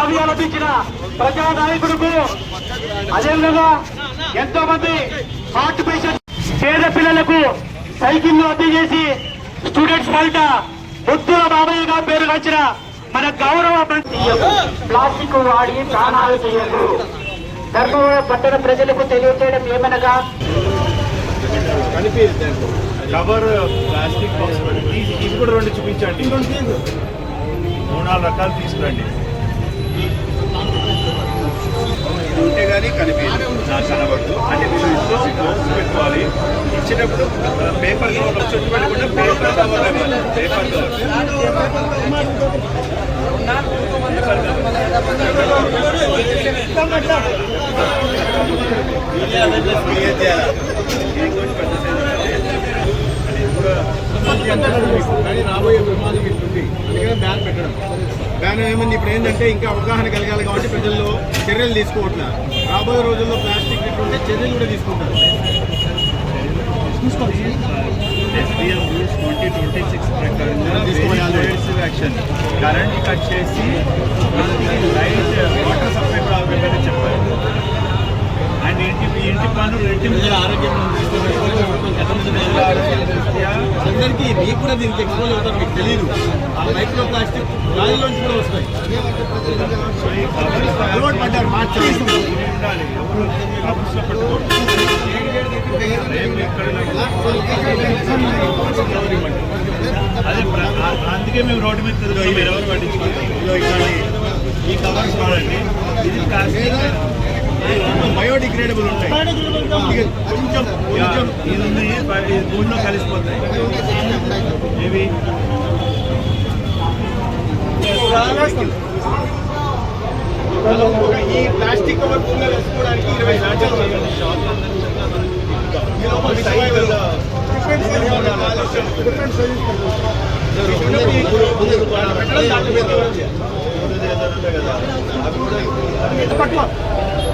కావ్యాలు అందించిన ప్రజా నాయకులకు, అదేవిధంగా ఎంతో మంది హార్ట్ పేషెంట్ పేద పిల్లలకు సైకిళ్లు అందజేసి స్టూడెంట్స్ బయట ముద్దుల బాబయ్యగా పేరు వచ్చిన మన గౌరవ ప్లాస్టిక్ వాడి ప్రాణాలు చేయకు. ధర్మవరం పట్టణ ప్రజలకు తెలియజేయడం ఏమనగా, కవర్ ప్లాస్టిక్ బాక్స్ ఇది కూడా 2 చూపించండి. 3-4 రకాలు తీసుకురండి. ఉంటే కానీ కనిపించదు, నాకు కనబడదు. అంటే మీరు ఇంట్లో బాక్స్ పెట్టుకోవాలి. ఇచ్చేటప్పుడు పేపర్ కవర్ చుట్టూ పెట్టుకుంటే పేపర్ కవర్ పేపర్ కవర్ కానీ రాబోయే ప్రమాదం ఇస్తుంది. అందుకనే బ్యాన్ పెట్టడం. బ్యాన్ ఏమైంది ఇప్పుడు ఏంటంటే ఇంకా అవగాహన కలగాలి కాబట్టి ప్రజల్లో చర్యలు తీసుకోవట్లేదు. రాబోయే రోజుల్లో ప్లాస్టిక్ ఉంటే చర్యలు కూడా తీసుకుంటారు. SBM రూల్స్ 2026 ప్రకారంగా యాక్షన్ కరెంట్ కట్ చేసి లైట్ వాటర్ సప్లై ప్రాబ్లం చెప్పారు. అండ్ ఇంటి పనులు ఆరోగ్యం అందరికీ మీకు కూడా దీనికి ఎక్స్పోజ్ అవుతారు, మీకు తెలియదు. ఆ మైక్రో ప్లాస్టిక్ గాలిలోంచి కూడా వస్తాయి. అలవాటు పడ్డారు మార్చాలి. అదే అందుకే మేము రోడ్డు మీద తిరుగుతాం. మీరు ఎవరు పట్టించుకుంటారు? ఈ కవర్స్ వాడండి. ఇది ప్లాస్టిక్ బయోడిగ్రేడబుల్ ఉంటాయి. కొంచెం ఇది ఉన్నాయి, భూమిలో కలిసిపోతాయి. ఇవి ఈ ప్లాస్టిక్ కవర్ భూమిలో కలుసుకోవడానికి 20 శాతం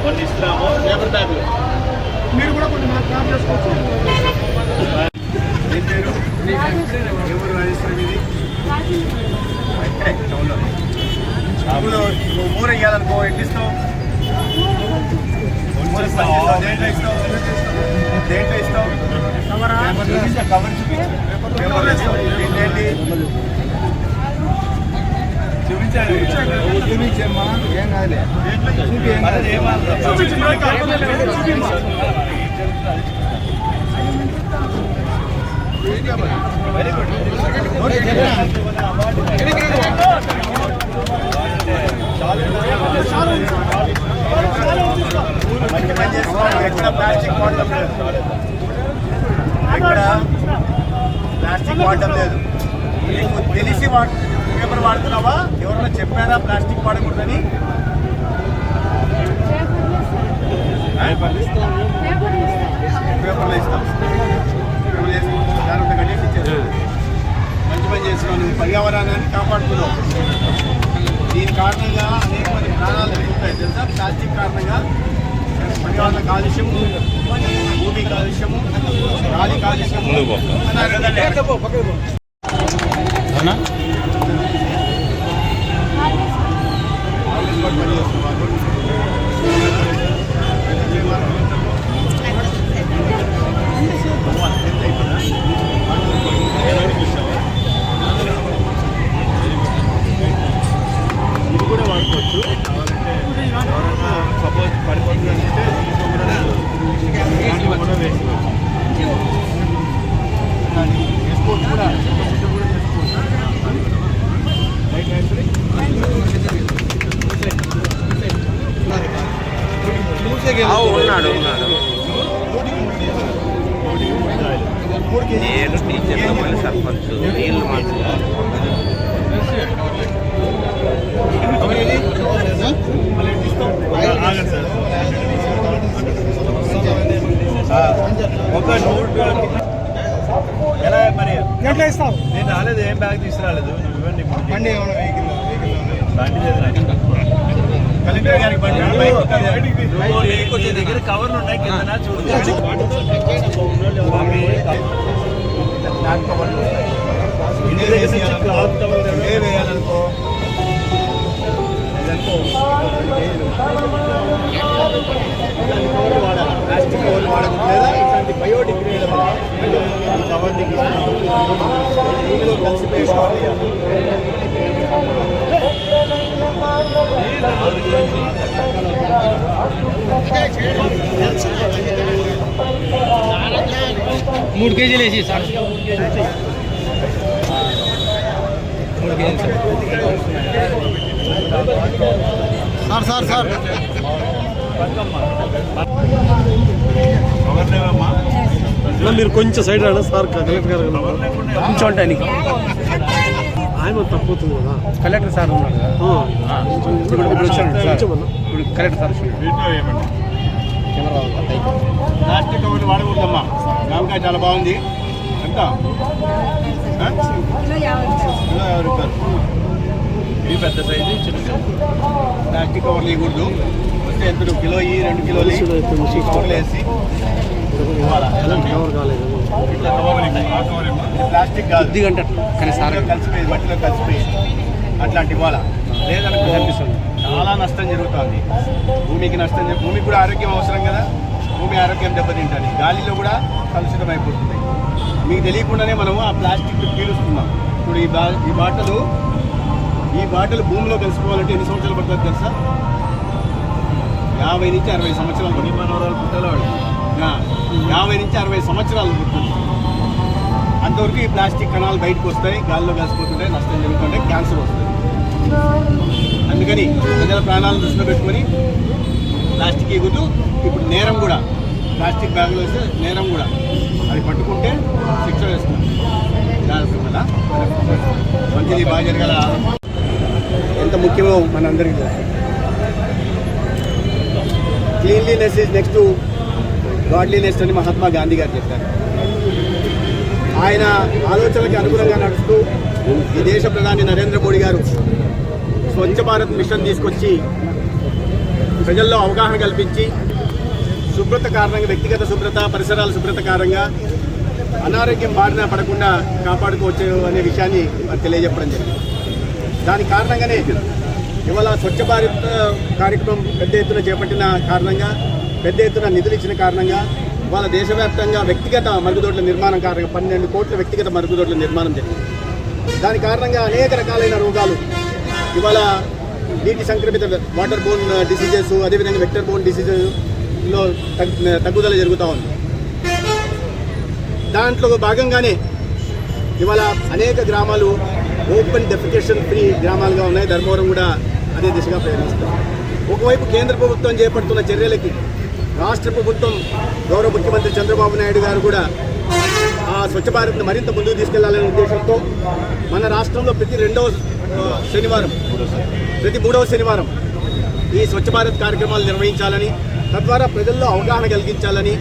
కొన్ని ఇస్తాము. మీరు కూడా కొన్ని ప్లాన్ చేసుకోవచ్చు. ఎవరు రాజేశ్వరం ఇది మూర ఇవ్వాలనుకో ఎట్లా ఇస్తావు? దేంట్లో ఇస్తావు? కవర్ చూపించండి. చూపించమ్మా, ఏం కాదులే. Very good. ఎక్కడ ప్లాస్టిక్ వాడటం లేదు. ఎక్కడ ప్లాస్టిక్ వాడటం లేదు. నీకు తెలిసి పేపర్ వాడుతున్నావా? ఎవరన్నా చెప్పారా ప్లాస్టిక్ వాడకూడదని? పేపర్లో ఇస్తాం. జాగ్రత్త కట్టేసి ఇచ్చేస్తాం. మంచి పని చేస్తున్నావు. నువ్వు పర్యావరణాన్ని కాపాడుతున్నావు. దీని కారణంగా అనేక మంది ప్రాణాలు జరుగుతాయి తెలుసా? ప్లాస్టిక్ కారణంగా పర్యావరణ కాలుష్యము, భూమి కాలుష్యము, గాలి కాలుష్యము. ఇది కూడా వాడుకోవచ్చు. ఎవరైనా సపోజ్ పడిపోతుందంటే దీంట్లో కూడా వేసుకోవచ్చు కూడా. ఉన్నాడు నేను టీచర్తో మళ్ళీ సర్పంచ్ వీళ్ళు ఒక నోట్ ఎలా మరి ఎట్లా ఇస్తావు? నేను రాలేదు, ఏం బ్యాగ్ తీసుకురాలేదు. నువ్వు ఇవ్వండి. బండి ఏమైనా వెహికల్ బండి లేదు నాకు. కలెక్టర్ గారికి బండి దగ్గర కవర్లు ఉన్నాయి కింద చూడండి. వేయాలనుకో కవర్లు వాడాలి, ప్లాస్టిక్ కవర్లు వాడకూడదు లేదా ఇట్లాంటి బయోడిగ్రేడబుల్ ఈ కవర్ని భూమిలో కలిసిపోయే కవర్లు వేయాలి. మూడు కేజీలు వేసి సార్ 3 కేజీలు సార్ సార్ కవర్ లేవమ్మా, మీరు కొంచెం సైడ్ రా సార్, కలెక్టర్ గారు కొంచెం ఉంటాయి నీకు ఆయన తప్పుతుంది కదా. కలెక్టర్ సార్ ఉన్నాడు కదా ఇప్పుడు వచ్చాడు సార్, ఇప్పుడు కలెక్టర్ సార్ వచ్చాడు. వీటిలో ఏమండి ప్లాస్టిక్ కవర్లు వాడకూడదమ్మా. జామకాయ చాలా బాగుంది. ఎంత? కిలో 50 రూపాయలు. ఇది పెద్ద సైజు, చిన్న సైజు. ప్లాస్టిక్ కవర్లు వేయకూడదు. వస్తే ఎంత కిలో 2 కిలోలు ఈ కవర్లు వేసి ఇవ్వాలా? కవర్ కాలేదు. ఇట్లా కవర్లు ఆ కవర్ ఏమో. ఇది ప్లాస్టిక్ కాదు, కొద్దిగా అంటే కానీ సార్ మట్టిలో కలిసిపోయి అట్లాంటి ఇవ్వాలా? లేదనుకో చాలా నష్టం జరుగుతుంది. భూమికి నష్టం, భూమికి కూడా ఆరోగ్యం అవసరం కదా. భూమి ఆరోగ్యం దెబ్బతింటుంది, గాలిలో కూడా కలుషితం అయిపోతుంది. మీకు తెలియకుండానే మనము ఆ ప్లాస్టిక్ పీలుస్తున్నాం. ఇప్పుడు ఈ బాటలు భూమిలో కలిసిపోవాలంటే ఎన్ని సంవత్సరాలు పడుతుంది తెలుసా? 50 నుంచి 60 సంవత్సరాలు పడుతుంది. మనవరాలు పుట్టేవాడు 50 నుంచి 60 సంవత్సరాలు పడుతుంది. అంతవరకు ఈ ప్లాస్టిక్ కణాలు బయటకు వస్తాయి, గాలిలో కలిసిపోతుంటాయి, నష్టం జరుగుతుంటే క్యాన్సర్ వస్తుంది. అందుకని ప్రజల ప్రాణాలను దృష్టిలో పెట్టుకొని ప్లాస్టిక్ ఎగుతూ ఇప్పుడు నేరం కూడా, ప్లాస్టిక్ బ్యాగులు వేస్తే నేరం కూడా, అది పట్టుకుంటే శిక్ష వేస్తుంది. జాగ్రత్త కదా, మంచిది బాగా జరగాల. ఎంత ముఖ్యమో మనందరికీ తెలుసు. Cleanliness is next to godliness అని మహాత్మా గాంధీ గారు చెప్పారు. ఆయన ఆలోచనలకు అనుగుణంగా నడుస్తూ ఈ దేశ ప్రధాని నరేంద్ర మోడీ గారు స్వచ్ఛ భారత్ మిషన్ తీసుకొచ్చి ప్రజల్లో అవగాహన కల్పించి శుభ్రత కారణంగా, వ్యక్తిగత శుభ్రత, పరిసరాల శుభ్రత కారణంగా అనారోగ్యం బారిన పడకుండా కాపాడుకోవచ్చు అనే విషయాన్ని తెలియజెప్పడం జరిగింది. దాని కారణంగానే ఇవాళ స్వచ్ఛ భారత్ కార్యక్రమం పెద్ద ఎత్తున చేపట్టిన కారణంగా, పెద్ద ఎత్తున నిధులు ఇచ్చిన కారణంగా ఇవాళ దేశవ్యాప్తంగా వ్యక్తిగత మరుగుదొడ్ల నిర్మాణం కారణంగా 12 కోట్ల వ్యక్తిగత మరుగుదొడ్ల నిర్మాణం జరిగింది. దాని కారణంగా అనేక రకాలైన రోగాలు ఇవాళ నీటి సంక్రమిత వాటర్ బోర్న్ డిసీజెస్, అదేవిధంగా వెక్టర్ బోర్న్ డిసీజెస్లో తగ్గుదల జరుగుతూ ఉంది. దాంట్లో భాగంగానే ఇవాళ అనేక గ్రామాలు ఓపెన్ డెఫికేషన్ ఫ్రీ గ్రామాలుగా ఉన్నాయి. ధర్మవరం కూడా అదే దిశగా ప్రయత్నిస్తుంది. ఒకవైపు కేంద్ర ప్రభుత్వం చేపడుతున్న చర్యలకి రాష్ట్ర ప్రభుత్వం, గౌరవ ముఖ్యమంత్రి చంద్రబాబు నాయుడు గారు కూడా ఆ స్వచ్ఛ భారత్ను మరింత ముందుకు తీసుకెళ్లాలనే ఉద్దేశంతో మన రాష్ట్రంలో ప్రతి 3వ శనివారం ఈ స్వచ్ఛ భారత్ కార్యక్రమాలు నిర్వహించాలని, తద్వారా ప్రజల్లో అవగాహన కలిగించాలని